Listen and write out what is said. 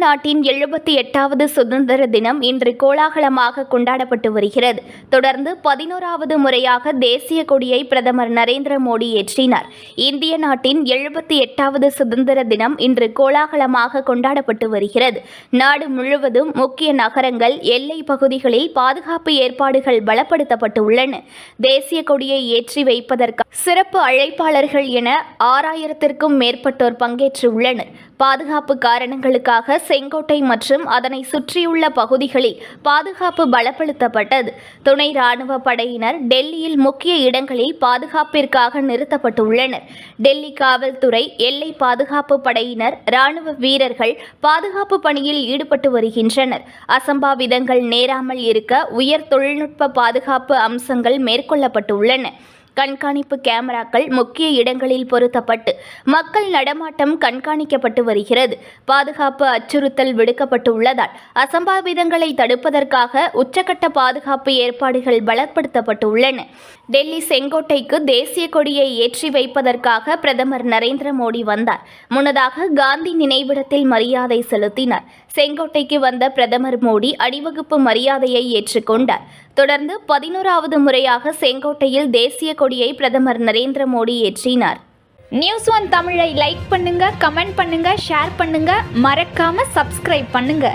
நாட்டின் 78வது சுதந்திர தினம் இன்று கோலாகலமாக கொண்டாடப்பட்டு வருகிறது. தொடர்ந்து 11வது முறையாக தேசிய கொடியை பிரதமர் நரேந்திர மோடி ஏற்றினார். இந்திய நாட்டின் 78வது சுதந்திர தினம் இன்று கோலாகலமாக கொண்டாடப்பட்டு வருகிறது. நாடு முழுவதும் முக்கிய நகரங்கள், எல்லை பகுதிகளில் பாதுகாப்பு ஏற்பாடுகள் பலப்படுத்தப்பட்டுள்ளன. தேசிய கொடியை ஏற்றி வைப்பதற்கு சிறப்பு அழைப்பாளர்கள் என 6000த்திற்கும் மேற்பட்டோர் பங்கேற்றுள்ளனர். பாதுகாப்பு காரணங்களுக்காக செங்கோட்டை மற்றும் அதனை சுற்றியுள்ள பகுதிகளில் பாதுகாப்பு பலப்படுத்தப்பட்டது. துணை ராணுவ படையினர் டெல்லியில் முக்கிய இடங்களில் பாதுகாப்பிற்காக நிறுத்தப்பட்டுள்ளனர். டெல்லி காவல்துறை, எல்லை பாதுகாப்பு படையினர், ராணுவ வீரர்கள் பாதுகாப்பு பணியில் ஈடுபட்டு வருகின்றனர். அசம்பாவிதங்கள் நேராமல் இருக்க உயர் தொழில்நுட்ப பாதுகாப்பு அம்சங்கள் மேற்கொள்ளப்பட்டுள்ளன. கண்காணிப்பு கேமராக்கள் முக்கிய இடங்களில் பொருத்தப்பட்டு மக்கள் நடமாட்டம் கண்காணிக்கப்பட்டு வருகிறது. பாதுகாப்பு அச்சுறுத்தல் விடுக்கப்பட்டுள்ளதால் அசம்பாவிதங்களை தடுப்பதற்காக உச்சக்கட்ட பாதுகாப்பு ஏற்பாடுகள் பலப்படுத்தப்பட்டுள்ளன. டெல்லி செங்கோட்டைக்கு தேசிய கொடியை ஏற்றி வைப்பதற்காக பிரதமர் நரேந்திர மோடி வந்தார். முன்னதாக காந்தி நினைவிடத்தில் மரியாதை செலுத்தினார். செங்கோட்டைக்கு வந்த பிரதமர் மோடி அணிவகுப்பு மரியாதையை ஏற்றுக்கொண்டார். தொடர்ந்து 11வது முறையாக செங்கோட்டையில் தேசிய கொடியை பிரதமர் நரேந்திர மோடி ஏற்றினார். நியூஸ் ஒன் தமிழை லைக் பண்ணுங்க, கமெண்ட் பண்ணுங்க, ஷேர் பண்ணுங்க, மறக்காம சப்ஸ்கிரைப் பண்ணுங்க.